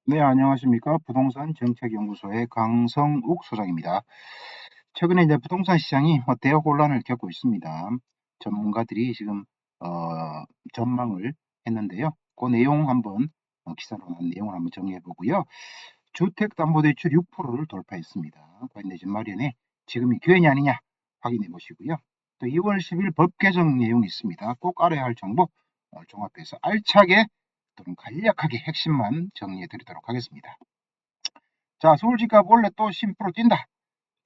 네, 안녕하십니까. 부동산 정책연구소의 강성욱 소장입니다. 최근에 이제 부동산 시장이 대역 혼란을 겪고 있습니다. 전문가들이 지금, 전망을 했는데요. 그 내용 한번, 기사로 난 내용을 한번 정리해 보고요. 주택담보대출 6%를 돌파했습니다. 과연 내 집 마련에 지금이 기회냐 아니냐 확인해 보시고요. 또 2월 10일 법 개정 내용이 있습니다. 꼭 알아야 할 정보 종합해서 알차게 또는 간략하게 핵심만 정리해 드리도록 하겠습니다. 자, 서울 집값 원래 또 10% 뛴다.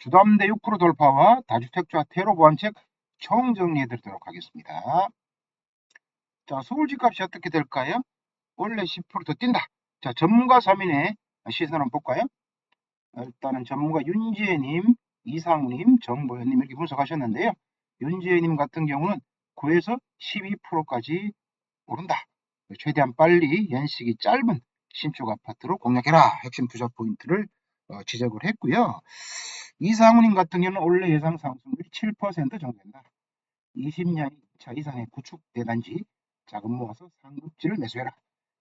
주담대 6% 돌파와 다주택자 테러 보완책 총 정리해 드리도록 하겠습니다. 자, 서울 집값이 어떻게 될까요? 원래 10%더 뛴다. 자, 전문가 3인의 시선 한번 볼까요? 일단은 전문가 윤지혜님, 이상우님, 정보현님 이렇게 분석하셨는데요. 윤지혜님 같은 경우는 9에서 12%까지 오른다. 최대한 빨리 연식이 짧은 신축 아파트로 공략해라. 핵심 투자 포인트를 지적을 했고요. 이상훈님 같은 경우는 원래 예상 상승률이 7% 정도 된다. 20년 차 이상의 구축 대단지 자금 모아서 상급지를 매수해라.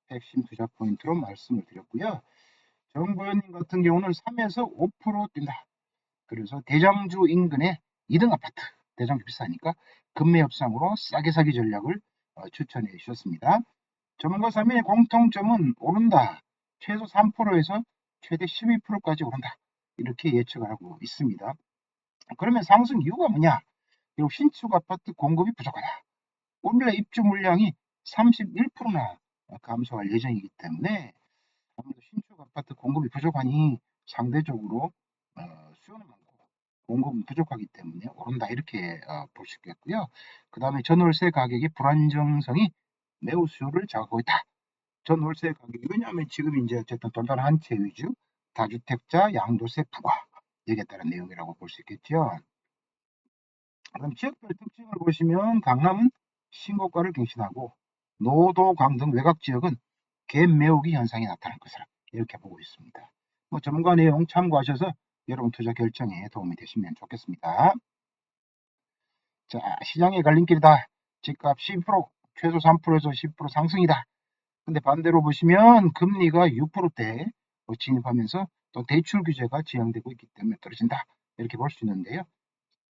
핵심 투자 포인트로 말씀을 드렸고요. 정보현님 같은 경우는 3에서 5% 뛴다. 그래서 대장주 인근의 2등 아파트, 대장주 비싸니까 급매 협상으로 싸게 사기 전략을 추천해 주셨습니다. 전문가 3인의 공통점은 오른다. 최소 3%에서 최대 12%까지 오른다. 이렇게 예측을 하고 있습니다. 그러면 상승 이유가 뭐냐? 그리고 신축 아파트 공급이 부족하다. 원래 입주 물량이 31%나 감소할 예정이기 때문에 아무래도 신축 아파트 공급이 부족하니 상대적으로 수요는 많고 공급은 부족하기 때문에 오른다 이렇게 볼 수 있겠고요. 그 다음에 전월세 가격의 불안정성이 매우 수요를 자극하고 있다. 전월세 가격이 왜냐하면 지금 이제 어쨌든 돌발 한 채 위주 다주택자 양도세 부과 여기에 따른 내용이라고 볼 수 있겠죠. 그럼 지역별 특징을 보시면 강남은 신고가를 갱신하고 노도, 강 등 외곽 지역은 갭 메우기 현상이 나타날 것이라 이렇게 보고 있습니다. 뭐 전문가 내용 참고하셔서 여러분 투자 결정에 도움이 되시면 좋겠습니다. 자, 시장의 갈림길이다. 집값 12%, 최소 3%에서 10% 상승이다. 근데 반대로 보시면 금리가 6%대 진입하면서 또 대출 규제가 지양되고 있기 때문에 떨어진다. 이렇게 볼 수 있는데요.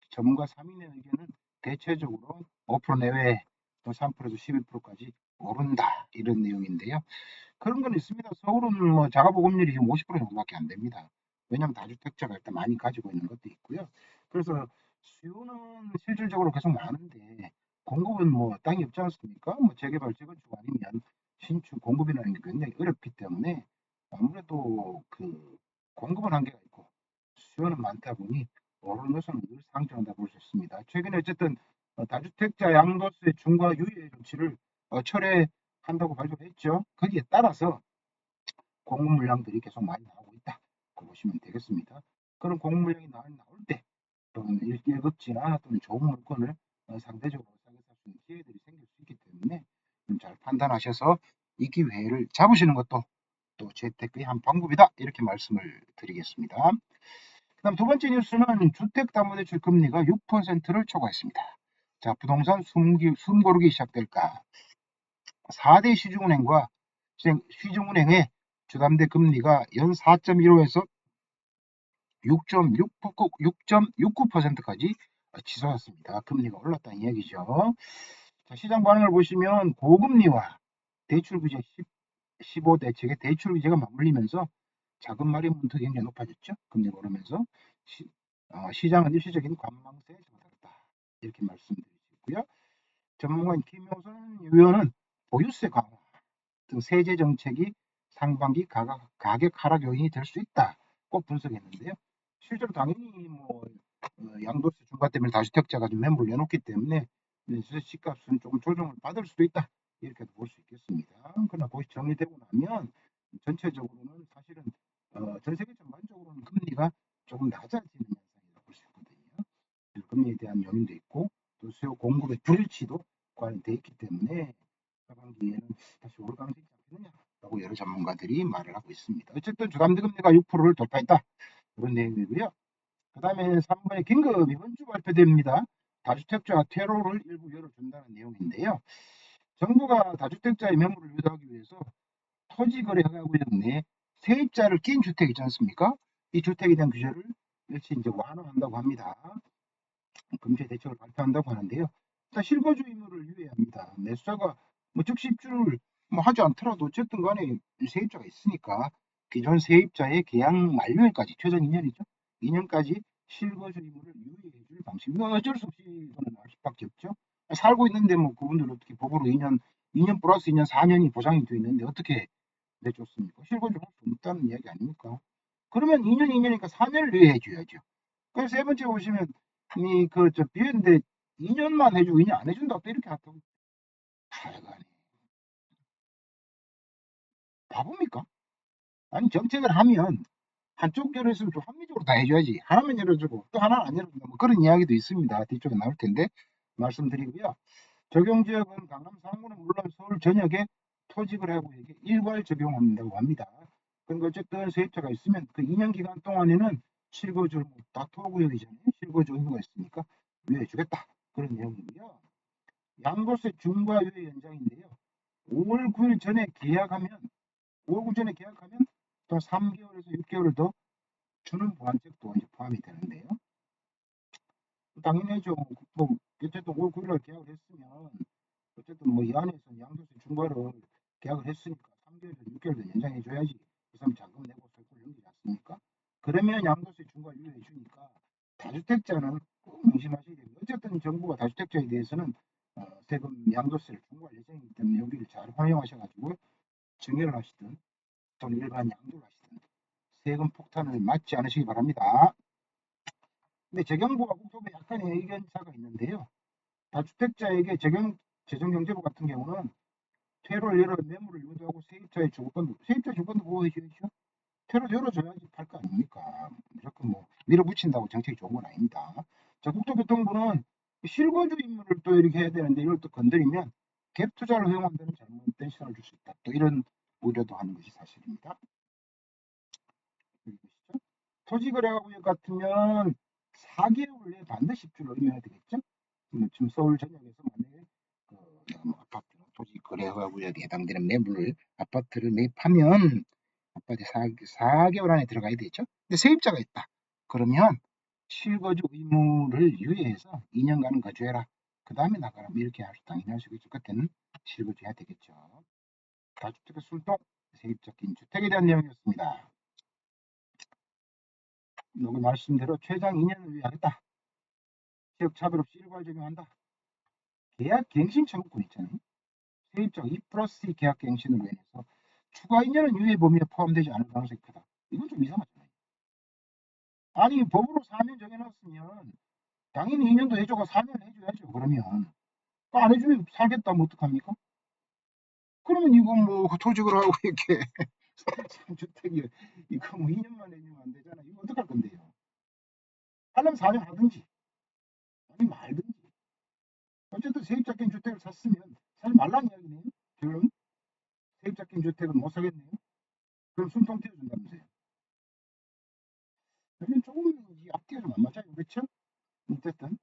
전문가 3인의 의견은 대체적으로 5% 내외 또 3%에서 11%까지 오른다. 이런 내용인데요. 그런 건 있습니다. 서울은 뭐 자가보급률이 지금 50% 정도밖에 안 됩니다. 왜냐하면 다주택자가 일단 많이 가지고 있는 것도 있고요. 그래서 수요는 실질적으로 계속 많은데 공급은 뭐 땅이 없지 않습니까? 뭐 재개발, 재건축 아니면 신축 공급이라는 게 굉장히 어렵기 때문에 아무래도 그 공급은 한계가 있고 수요는 많다 보니 오르는 것은 늘 상정한다 볼 수 있습니다. 최근에 어쨌든 다주택자 양도세 중과 유예 조치를 철회한다고 발표를 했죠. 거기에 따라서 공급 물량들이 계속 많이 나오고 있다. 그 보시면 되겠습니다. 그런 공급 물량이 나올 때 또는 일급지나 또는 좋은 물건을 상대적으로 싸게 살 수 있는 기회들이 생길 수 있기 때문에 좀 잘 판단하셔서 이 기회를 잡으시는 것도 또 재테크의 한 방법이다. 이렇게 말씀을 드리겠습니다. 그다음 두 번째 뉴스는 주택담보대출 금리가 6%를 초과했습니다. 자, 부동산 숨고르기 시작될까? 4대 시중은행과 시중은행의 주담대 금리가 연 4.15에서 6.69%까지 치솟았습니다. 금리가 올랐다는 이야기죠. 자, 시장 반응을 보시면 고금리와 대출 규제 15대 측의 대출 규제가 맞물리면서 자금 마련 문턱이 굉장히 높아졌죠. 금리가 오르면서 시장은 일시적인 관망세에 접어들었다. 이렇게 말씀드리고요. 전문가인 김효선 의원은 보유세 강화 등 세제 정책이 상반기 가격 하락 요인이 될 수 있다. 꼭 분석했는데요. 실제로 당연히 뭐 양도세 중과 때문에 다주택자가 좀 매물을 내놓기 때문에 집값은 조금 조정을 받을 수도 있다. 이렇게 볼 수 있겠습니다. 그러나 그것이 정리되고 나면 전체적으로는 사실은 전 세계 전반적으로는 금리가 조금 낮아지는 현상이라고 볼 수 있거든요. 금리에 대한 요인도 있고 또 수요 공급의 불일치도 관련돼 있기 때문에 하반기에는 다시 오를 가능성이 있지 않겠느냐라고 여러 전문가들이 말을 하고 있습니다. 어쨌든 주담대금리가 6%를 돌파했다. 그런 내용이고요. 그 다음에 3번에 긴급 이번 주 발표됩니다. 다주택자 퇴로를 일부 열어준다는 내용인데요. 정부가 다주택자의 매물을 유도하기 위해서 토지거래허가구역 내 세입자를 낀 주택 있지 않습니까? 이 주택에 대한 규제를 일시 이제 완화한다고 합니다. 금세 대책을 발표한다고 하는데요. 일단 실거주 의무를 유예합니다. 매수자가 뭐 즉시 입주를 뭐 하지 않더라도 어쨌든 간에 세입자가 있으니까 기존 세입자의 계약 만료일까지 최종 2년이죠. 2년까지 실거주 의무를 유예해 줄 방식입니다. 어쩔 수 없이 이거는 할 수밖에 없죠. 살고 있는데 뭐 그분들 어떻게 법으로 2년 플러스 2년 4년이 보장이 되어 있는데 어떻게 내줬습니까? 실거주를 할 수 없다는 이야기 아닙니까? 그러면 2년이니까 4년을 유예해 줘야죠. 그래서 세 번째 보시면 저 비했는데 2년만 해주고 2년 안 해준다고 또 이렇게 하다고. 하여간에 바보입니까? 아니 정책을 하면 한쪽 결에서는 좀 합리적으로 다 해줘야지. 하나만 열어주고 또 하나는 안 열어준다. 뭐 그런 이야기도 있습니다. 뒤쪽에 나올 텐데 말씀드리고요. 적용 지역은 강남 상무는 물론 서울 전역에 토지거래구역에 일괄 적용한다고 합니다. 그러니까 어쨌든 세입자가 있으면 그 2년 기간 동안에는 실거주 다투구역이잖아요. 실거주 의무가 있으니까 유예해주겠다. 그런 내용이고요. 양도세 중과 유예 연장인데요. 5월 9일 전에 계약하면 5월 9일 전에 계약하면 또 3개월에서 6개월을 더 주는 보완책도 이제 포함이 되는데요. 당연히죠. 뭐 어쨌든 5월 9일날 계약을 했으면 어쨌든 뭐 이 안에서 양도세 중과를 계약을 했으니까 3개월에서 6개월 더 연장해 줘야지. 그 사람 자금 내고 세금 넘기지 않습니까? 그러면 양도세 중과 유예해 주니까 다주택자는 꼭 명심하셔야 됩니다. 어쨌든 정부가 다주택자에 대해서는 세금 양도세를 중과할 예정이기 때문에 여기를 잘 활용하셔가지고 증여를 하시든 또는 일반 양도를 하시든 세금 폭탄을 맞지 않으시기 바랍니다. 근데 재경부와 국토부 약간의 의견차가 있는데요. 다주택자에게 재정경제부 같은 경우는 퇴로를 열어 매물을 유도하고 세입자 주권도 보호해 줘야죠. 퇴로 열어줘야지 팔 거 아닙니까? 무조건 뭐 밀어붙인다고 정책이 좋은 건 아닙니다. 자, 국토교통부는 실거주 임무를 또 이렇게 해야 되는데 이걸 또 건드리면 갭 투자를 허용한다는 잘못된 시선을 줄 수 있다. 또 이런 우려도 하는 것이 사실입니다. 여기 보시죠. 토지거래구역 같으면 4개월 내에 반드시 입주를 의무해야 되겠죠? 지금 서울 전역에서 만약에 뭐 아파트 토지거래구역에 해당되는 매물을 아파트를 매입하면 아파트 4개월 안에 들어가야 되죠. 근데 세입자가 있다. 그러면 실거주 의무를 유예해서 2년간은 거주해라. 그 다음에 나가라. 이렇게 당연히 할 수 있을 것 같은 실거주해야 되겠죠. 다주택의 술동 세입자인 주택에 대한 내용이었습니다. 여기 말씀대로 최장 2년을 유예하겠다. 지역 차별 없이 일괄 적용한다. 계약 갱신 청구권 있잖아요. 세입자가 2 플러스 2 계약 갱신으로 인해서 추가 2년은 유예 범위에 포함되지 않을 가능성이 크다. 이건 좀 이상하잖아요. 아니 법으로 4년 정해놨으면 당연히 2년도 해줘가 4년 해줘야죠. 그러면 안 해주면 살겠다면 어떡합니까? 그러면 이거 뭐 토지를 하고 이렇게 주택이 이거 뭐 2년만 해주면 안 되잖아. 이거 어떡할 건데요? 하려면 4년 하든지 아니 말든지. 어쨌든 세입자 낀 주택을 샀으면 사지 말라는 이야기네요. 결론 세입자 낀 주택은 못 사겠네요. 그럼 숨통 튀어준다면서요. 여기는 조금 이 앞뒤가 좀 안 맞아요. 그렇죠? 어쨌든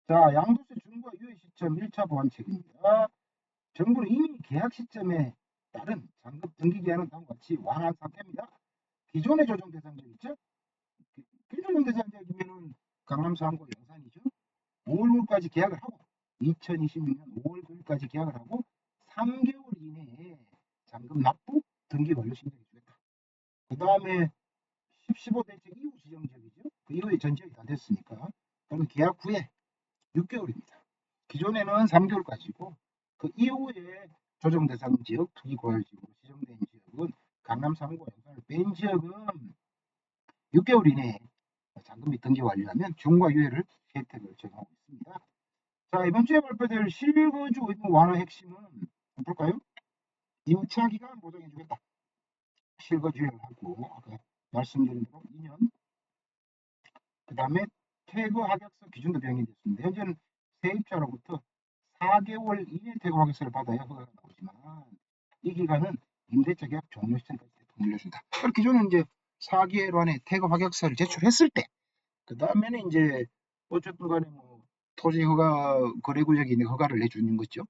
자 양도세 중과 유예 시점 1차 보완책입니다. 정부는 이미 계약 시점에 따른 잔급 등기 기한은 다음과 같이 완화한 상태입니다. 기존의 조정 대상자 있죠? 기존 대상자이면은 강남 상고 영산이죠. 5월 9일까지 계약을 하고 2026년 5월 9일까지 계약을 하고 3개월 이내에 잔금 납부 등기 완료 신청해 주겠다. 그 다음에 15 대책 이후 지정 지역이죠. 그 이후에 전 지역이 다 됐으니까 그럼 계약 후에 6개월입니다. 기존에는 3개월까지고 그 이후에 조정 대상 지역, 투기 고열 지역으로 지정된 지역은 강남 3구 영상을 뺀 지역은 6개월 이내에 잔금 및 등기 완료하면 중과 유예를 혜택을 제공하고 있습니다. 자, 이번 주에 발표될 실거주 의무 완화 핵심은 볼까요? 임차 기간 보장해 주겠다. 실거주를 하고 아까 말씀드린 대로 2년. 그 다음에 퇴거 하객서 기준도 변경이 됐습니다. 현재는 세입자로부터 4개월 이내 퇴거 하객서를 받아야 허가가 나오지만 이 기간은 임대차 계약 종료 시점까지 대폭 늘려준다. 기존은 이제 4개월 안에 퇴거 하객서를 제출했을 때, 그 다음에는 이제 어쨌든 간에 뭐 토지 허가 거래구역이 허가를 내주는 거죠.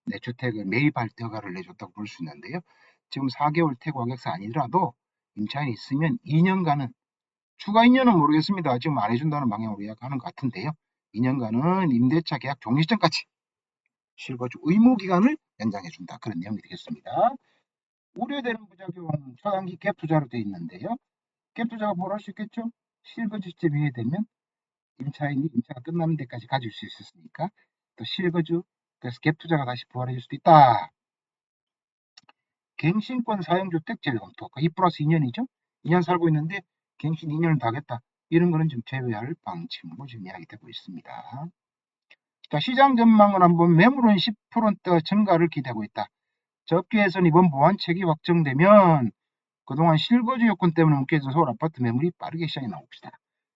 내 주택을 매입할 때 허가를 내줬다고 볼 수 있는데요. 지금 4개월 퇴고 계약서 아니더라도 임차인이 있으면 2년간은, 추가 2년은 모르겠습니다. 지금 안 해준다는 방향으로 이야기하는 것 같은데요. 2년간은 임대차 계약 종료 시점까지 실거주 의무 기간을 연장해준다. 그런 내용이 되겠습니다. 우려되는 부작용, 초단기 갭 투자로 되어 있는데요. 갭 투자가 뭘 할 수 있겠죠? 실거주 시점이 해되면 임차인이 임차가 끝나는 데까지 가질 수 있었으니까 또 실거주, 그래서 갭 투자가 다시 부활해질 수도 있다. 갱신권 사용주택 제외 검토, 2 플러스 2년이죠. 2년 살고 있는데 갱신 2년을 다 하겠다. 이런 거는 좀 제외할 방침으로 지금 이야기되고 있습니다. 자, 시장 전망을 한번, 매물은 10% 증가를 기대하고 있다. 업계에서는 이번 보완책이 확정되면 그동안 실거주 요건 때문에 묶여있던 서울 아파트 매물이 빠르게 시장에 나옵시다.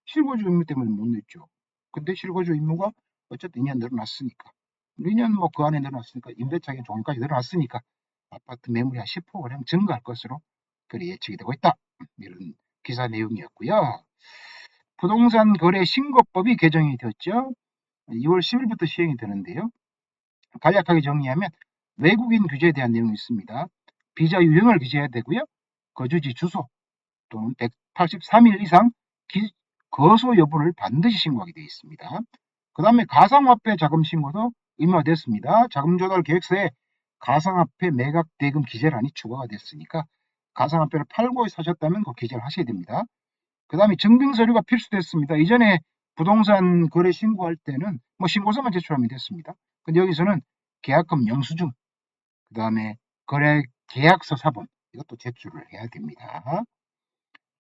실거주 의무 때문에 못 냈죠. 근데 실거주 의무가 어쨌든 2년 늘어났으니까, 2년 뭐 그 안에 늘어났으니까, 임대차 계약 종료까지 늘어났으니까 아파트 매물이 한 10% 증가할 것으로 그리 예측이 되고 있다. 이런 기사 내용이었고요. 부동산 거래 신고법이 개정이 되었죠. 2월 10일부터 시행이 되는데요. 간략하게 정리하면 외국인 규제에 대한 내용이 있습니다. 비자 유형을 규제해야 되고요. 거주지 주소 또는 183일 이상 거소 여부를 반드시 신고하게 되어 있습니다. 그 다음에 가상화폐 자금 신고도 의무화됐습니다. 자금 조달 계획서에 가상화폐 매각 대금 기재란이 추가가 됐으니까 가상화폐를 팔고 사셨다면 그 기재를 하셔야 됩니다. 그 다음에 증빙서류가 필수됐습니다. 이전에 부동산 거래 신고할 때는 뭐 신고서만 제출하면 됐습니다. 근데 여기서는 계약금 영수증, 그 다음에 거래 계약서 사본, 이것도 제출을 해야 됩니다.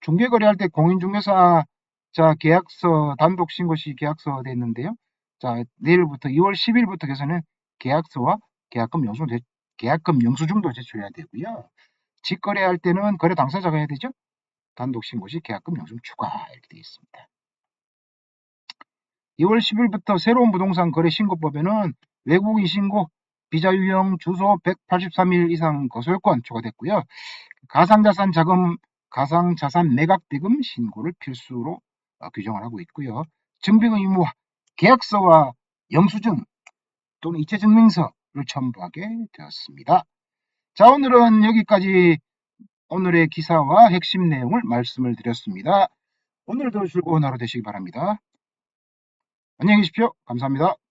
중개거래할 때 공인중개사 계약서 단독 신고 시 계약서 됐는데요. 자, 내일부터 2월 10일부터 해서는 계약서와 계약금 영수증도 제출해야 되고요. 직거래할 때는 거래 당사자가 해야 되죠. 단독 신고 시 계약금 영수증 추가, 이렇게 되어 있습니다. 2월 10일부터 새로운 부동산 거래 신고법에는 외국인 신고, 비자 유형, 주소 183일 이상 거소요건 추가됐고요. 가상자산 자금, 가상자산 매각 대금 신고를 필수로 규정을 하고 있고요. 증빙 의무화, 계약서와 영수증 또는 이체증명서를 첨부하게 되었습니다. 자, 오늘은 여기까지 오늘의 기사와 핵심 내용을 말씀을 드렸습니다. 오늘도 즐거운 하루 되시기 바랍니다. 안녕히 계십시오. 감사합니다.